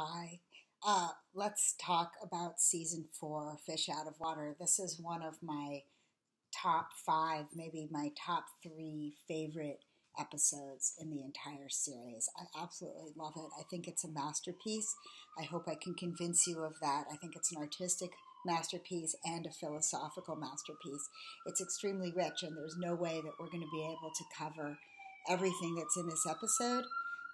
Hi. Let's talk about season four, Fish Out of Water. This is one of my top five, maybe my top three favorite episodes in the entire series. I absolutely love it. I think it's a masterpiece. I hope I can convince you of that. I think it's an artistic masterpiece and a philosophical masterpiece. It's extremely rich, and there's no way that we're going to be able to cover everything that's in this episode,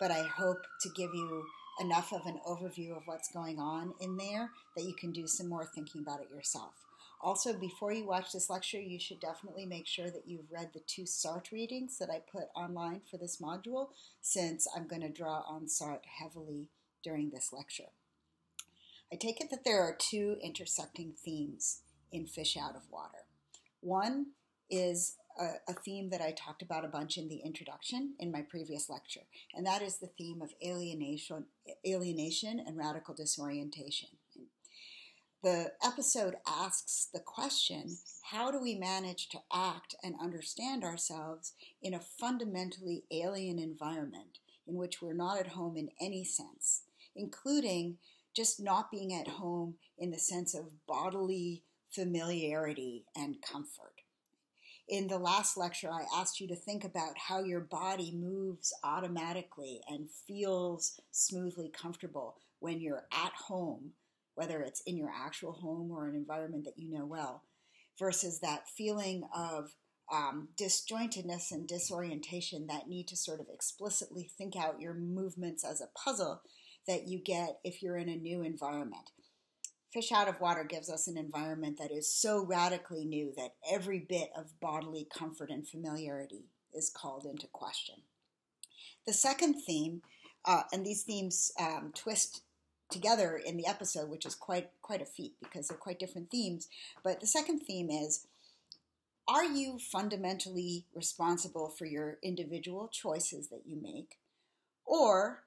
but I hope to give you enough of an overview of what's going on in there that you can do some more thinking about it yourself. Also, before you watch this lecture, you should definitely make sure that you've read the two Sartre readings that I put online for this module, since I'm going to draw on Sartre heavily during this lecture. I take it that there are two intersecting themes in Fish Out of Water. One is a theme that I talked about a bunch in the introduction in my previous lecture, and that is the theme of alienation and radical disorientation. The episode asks the question, how do we manage to act and understand ourselves in a fundamentally alien environment in which we're not at home in any sense, including just not being at home in the sense of bodily familiarity and comfort. In the last lecture, I asked you to think about how your body moves automatically and feels smoothly comfortable when you're at home, whether it's in your actual home or an environment that you know well, versus that feeling of disjointedness and disorientation that need to sort of explicitly think out your movements as a puzzle that you get if you're in a new environment. Fish Out of Water gives us an environment that is so radically new that every bit of bodily comfort and familiarity is called into question. The second theme, and these themes twist together in the episode, which is quite a feat because they're quite different themes, but the second theme is, are you fundamentally responsible for your individual choices that you make, or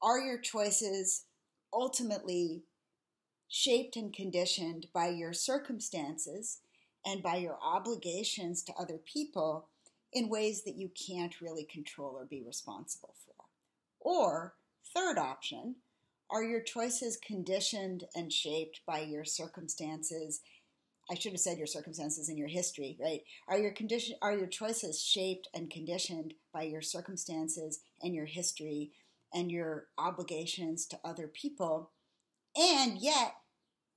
are your choices ultimately shaped and conditioned by your circumstances and by your obligations to other people in ways that you can't really control or be responsible for? Or, third option, are your choices conditioned and shaped by your circumstances? I should have said your circumstances and your history, right? Are your choices shaped and conditioned by your circumstances and your history and your obligations to other people, and yet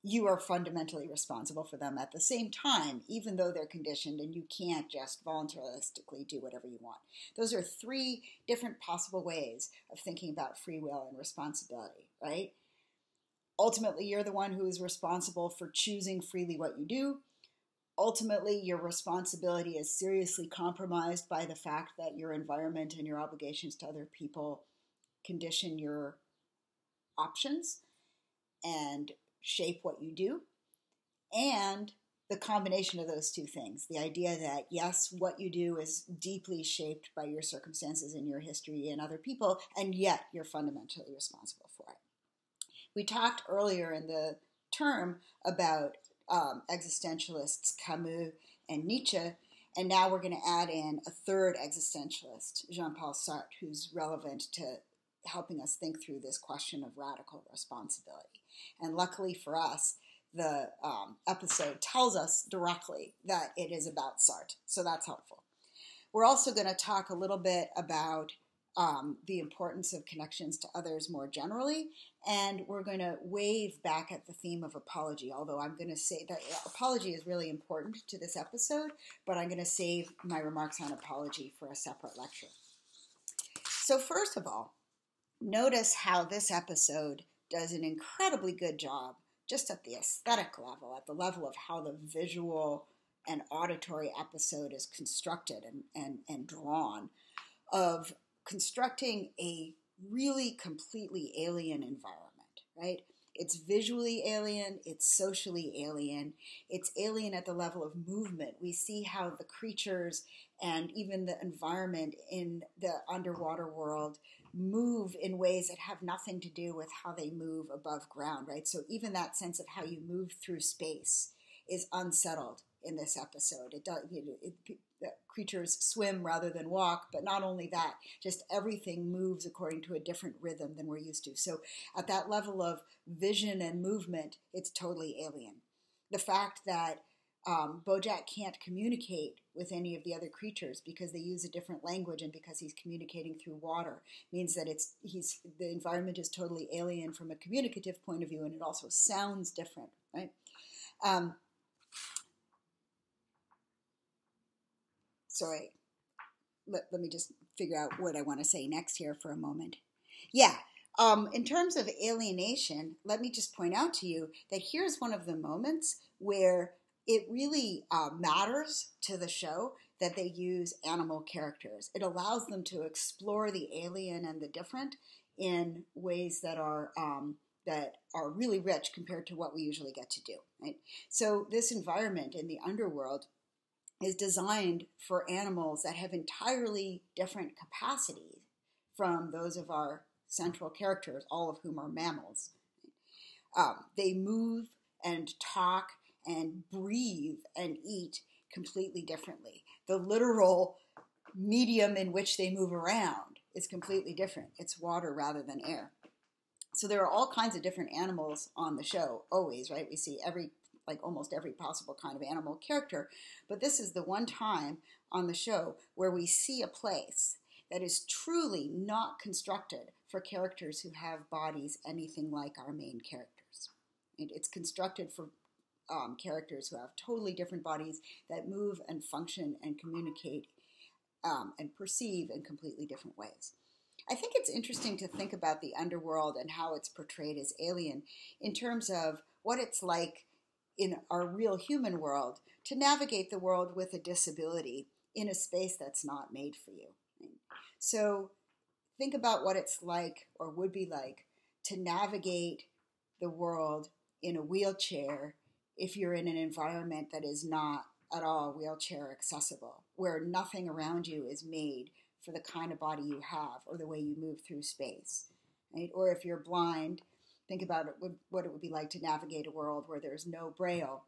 you are fundamentally responsible for them at the same time, even though they're conditioned and you can't just voluntaristically do whatever you want? Those are three different possible ways of thinking about free will and responsibility, right? Ultimately, you're the one who is responsible for choosing freely what you do. Ultimately, your responsibility is seriously compromised by the fact that your environment and your obligations to other people condition your options and shape what you do. And the combination of those two things, the idea that yes, what you do is deeply shaped by your circumstances and your history and other people, and yet you're fundamentally responsible for it. We talked earlier in the term about existentialists Camus and Nietzsche, and now we're going to add in a third existentialist, Jean-Paul Sartre, who's relevant to helping us think through this question of radical responsibility. And luckily for us, the episode tells us directly that it is about Sartre, so that's helpful. We're also going to talk a little bit about the importance of connections to others more generally, and we're going to wave back at the theme of apology, although I'm going to say that apology is really important to this episode, but I'm going to save my remarks on apology for a separate lecture. So first of all, notice how this episode does an incredibly good job just at the aesthetic level, at the level of how the visual and auditory episode is constructed and drawn, of constructing a really completely alien environment, right? It's visually alien, it's socially alien, it's alien at the level of movement. We see how the creatures and even the environment in the underwater world move in ways that have nothing to do with how they move above ground, right? So even that sense of how you move through space is unsettled in this episode. The creatures swim rather than walk, but not only that, just everything moves according to a different rhythm than we're used to. So at that level of vision and movement, it's totally alien. The fact that Bojack can't communicate with any of the other creatures because they use a different language and because he's communicating through water means that the environment is totally alien from a communicative point of view, and it also sounds different, right? Sorry, let me just figure out what I want to say next here for a moment. Yeah. In terms of alienation, let me just point out to you that here's one of the moments where it really matters to the show that they use animal characters. It allows them to explore the alien and the different in ways that are really rich compared to what we usually get to do. Right? So this environment in the underworld is designed for animals that have entirely different capacities from those of our central characters, all of whom are mammals. They move and talk and breathe and eat completely differently. The literal medium in which they move around is completely different. It's water rather than air. So there are all kinds of different animals on the show, always, right? We see almost every possible kind of animal character. But this is the one time on the show where we see a place that is truly not constructed for characters who have bodies anything like our main characters. It's constructed for characters who have totally different bodies that move and function and communicate and perceive in completely different ways. I think it's interesting to think about the underworld and how it's portrayed as alien in terms of what it's like in our real human world to navigate the world with a disability in a space that's not made for you. So think about what it's like or would be like to navigate the world in a wheelchair if you're in an environment that is not at all wheelchair accessible, where nothing around you is made for the kind of body you have or the way you move through space. Right? Or if you're blind, think about what it would be like to navigate a world where there's no braille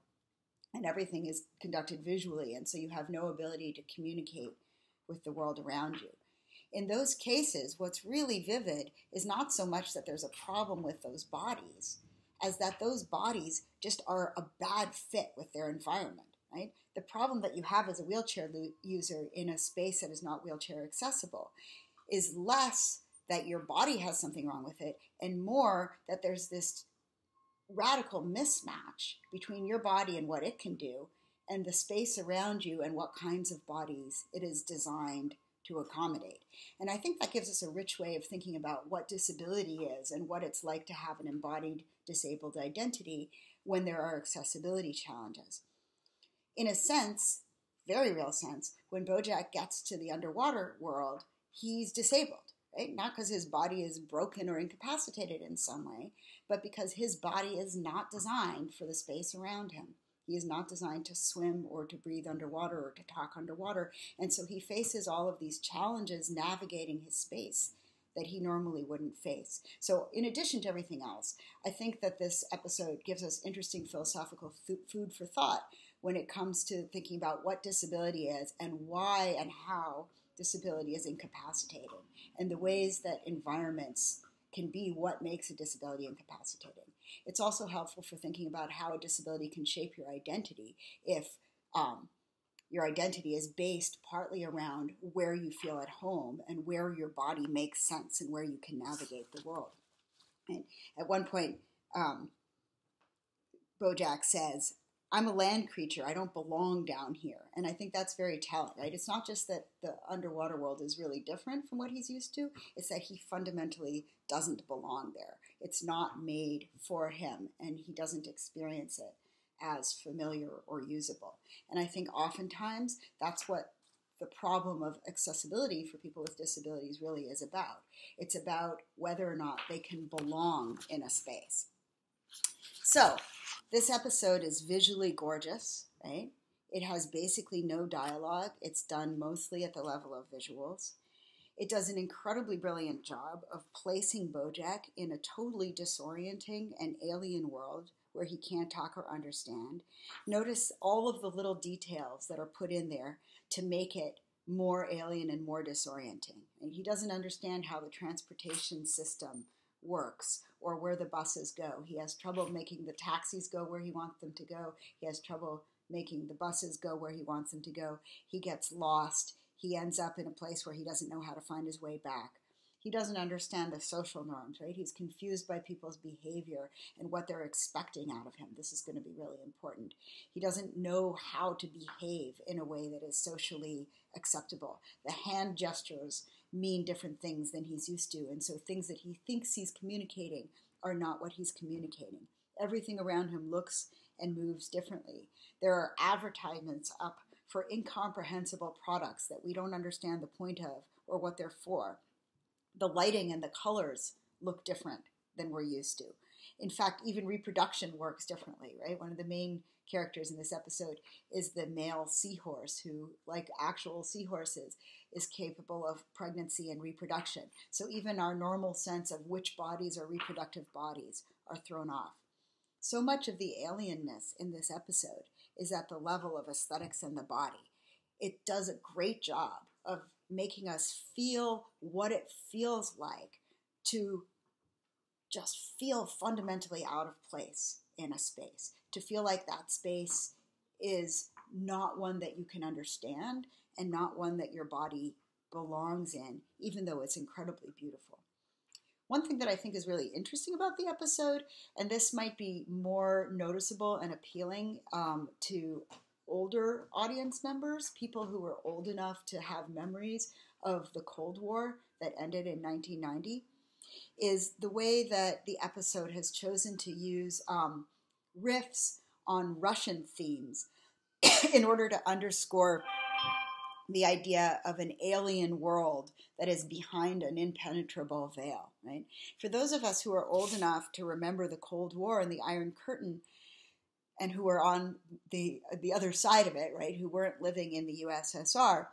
and everything is conducted visually, and so you have no ability to communicate with the world around you. In those cases, what's really vivid is not so much that there's a problem with those bodies as that those bodies just are a bad fit with their environment, right? The problem that you have as a wheelchair user in a space that is not wheelchair accessible is less that your body has something wrong with it and more that there's this radical mismatch between your body and what it can do and the space around you and what kinds of bodies it is designed to accommodate. And I think that gives us a rich way of thinking about what disability is and what it's like to have an embodied disabled identity when there are accessibility challenges. In a sense, very real sense, when Bojack gets to the underwater world, he's disabled, right? Not because his body is broken or incapacitated in some way, but because his body is not designed for the space around him. He is not designed to swim or to breathe underwater or to talk underwater. And so he faces all of these challenges navigating his space that he normally wouldn't face. So in addition to everything else, I think that this episode gives us interesting philosophical food for thought when it comes to thinking about what disability is and why and how disability is incapacitating and the ways that environments can be what makes a disability incapacitating. It's also helpful for thinking about how a disability can shape your identity if your identity is based partly around where you feel at home and where your body makes sense and where you can navigate the world. And at one point, Bojack says, "I'm a land creature. I don't belong down here." And I think that's very telling, right? It's not just that the underwater world is really different from what he's used to. It's that he fundamentally doesn't belong there. It's not made for him, and he doesn't experience it as familiar or usable. And I think oftentimes that's what the problem of accessibility for people with disabilities really is about. It's about whether or not they can belong in a space. So this episode is visually gorgeous, right? It has basically no dialogue. It's done mostly at the level of visuals. It does an incredibly brilliant job of placing Bojack in a totally disorienting and alien world where he can't talk or understand. Notice all of the little details that are put in there to make it more alien and more disorienting. And he doesn't understand how the transportation system works or where the buses go. He has trouble making the taxis go where he wants them to go. He has trouble making the buses go where he wants them to go. He gets lost. He ends up in a place where he doesn't know how to find his way back. He doesn't understand the social norms, right? He's confused by people's behavior and what they're expecting out of him. This is going to be really important. He doesn't know how to behave in a way that is socially acceptable. The hand gestures mean different things than he's used to, and so things that he thinks he's communicating are not what he's communicating. Everything around him looks and moves differently. There are advertisements up for incomprehensible products that we don't understand the point of or what they're for. The lighting and the colors look different than we're used to. In fact, even reproduction works differently, right? One of the main characters in this episode is the male seahorse who, like actual seahorses, is capable of pregnancy and reproduction. So even our normal sense of which bodies are reproductive bodies are thrown off. So much of the alienness in this episode is at the level of aesthetics and the body. It does a great job of making us feel what it feels like to just feel fundamentally out of place in a space, to feel like that space is not one that you can understand and not one that your body belongs in, even though it's incredibly beautiful. One thing that I think is really interesting about the episode, and this might be more noticeable and appealing to older audience members, people who were old enough to have memories of the Cold War that ended in 1990, is the way that the episode has chosen to use riffs on Russian themes in order to underscore the idea of an alien world that is behind an impenetrable veil, right? For those of us who are old enough to remember the Cold War and the Iron Curtain, and who were on the other side of it, right, who weren't living in the USSR,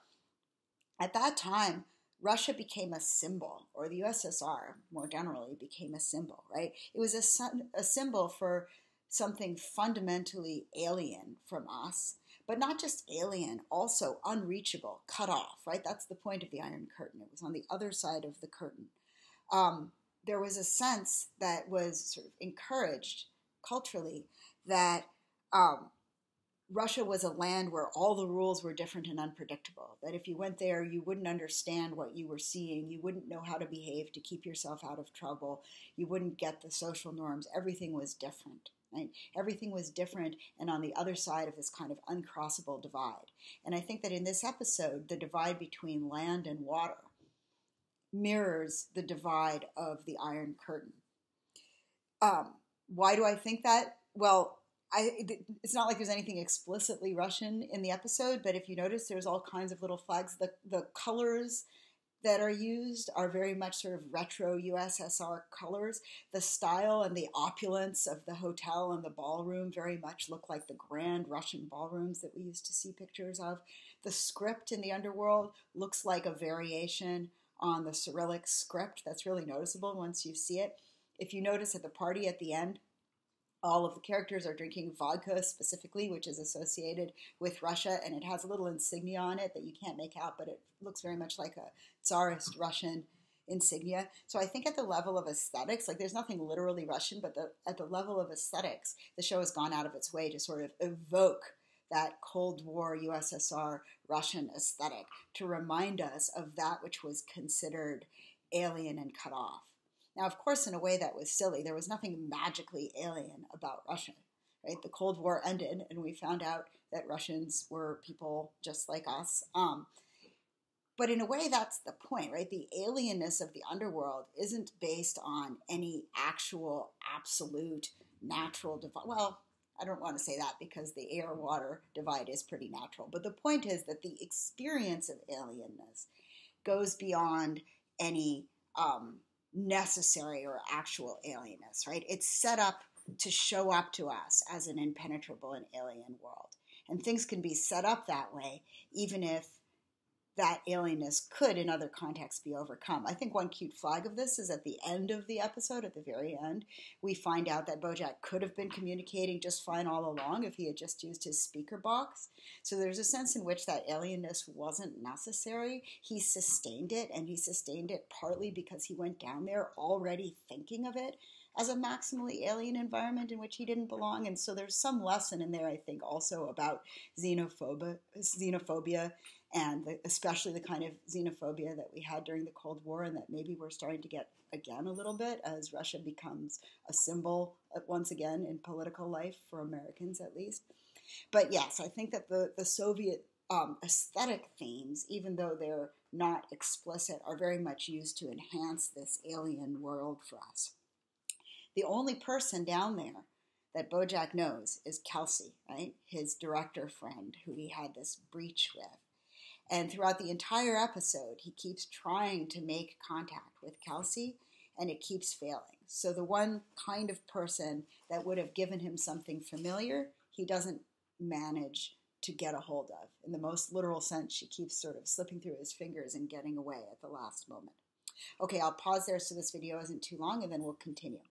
at that time, Russia became a symbol, or the USSR more generally became a symbol, right? It was a symbol for something fundamentally alien from us, but not just alien, also unreachable, cut off, right? That's the point of the Iron Curtain. It was on the other side of the curtain. There was a sense that was sort of encouraged culturally that Russia was a land where all the rules were different and unpredictable, that if you went there, you wouldn't understand what you were seeing, you wouldn't know how to behave to keep yourself out of trouble, you wouldn't get the social norms, everything was different. Right? Everything was different and on the other side of this kind of uncrossable divide. And I think that in this episode, the divide between land and water mirrors the divide of the Iron Curtain. Why do I think that? Well, it's not like there's anything explicitly Russian in the episode, but if you notice, there's all kinds of little flags. The colors that are used are very much sort of retro USSR colors. The style and the opulence of the hotel and the ballroom very much look like the grand Russian ballrooms that we used to see pictures of. The script in the underworld looks like a variation on the Cyrillic script. That's really noticeable once you see it. If you notice at the party at the end, all of the characters are drinking vodka specifically, which is associated with Russia, and it has a little insignia on it that you can't make out, but it looks very much like a Tsarist Russian insignia. So I think at the level of aesthetics, like there's nothing literally Russian, but at the level of aesthetics, the show has gone out of its way to sort of evoke that Cold War USSR Russian aesthetic to remind us of that which was considered alien and cut off. Now, of course, in a way that was silly. There was nothing magically alien about Russia, right? The Cold War ended, and we found out that Russians were people just like us. But in a way, that's the point, right? The alienness of the underworld isn't based on any actual, absolute, natural divide. Well, I don't want to say that because the air-water divide is pretty natural. But the point is that the experience of alienness goes beyond any necessary or actual alienness, right? It's set up to show up to us as an impenetrable and alien world. And things can be set up that way, even if that alienness could, in other contexts, be overcome. I think one cute flag of this is at the end of the episode, at the very end, we find out that Bojack could have been communicating just fine all along if he had just used his speaker box. So there's a sense in which that alienness wasn't necessary. He sustained it, and he sustained it partly because he went down there already thinking of it as a maximally alien environment in which he didn't belong. And so there's some lesson in there, I think, also about xenophobia and especially the kind of xenophobia that we had during the Cold War, and that maybe we're starting to get again a little bit as Russia becomes a symbol once again in political life for Americans at least. But yes, I think that the Soviet aesthetic themes, even though they're not explicit, are very much used to enhance this alien world for us. The only person down there that Bojack knows is Kelsey, right? His director friend who he had this breach with. And throughout the entire episode, he keeps trying to make contact with Kelsey, and it keeps failing. So the one kind of person that would have given him something familiar, he doesn't manage to get a hold of. In the most literal sense, she keeps sort of slipping through his fingers and getting away at the last moment. Okay, I'll pause there so this video isn't too long, and then we'll continue.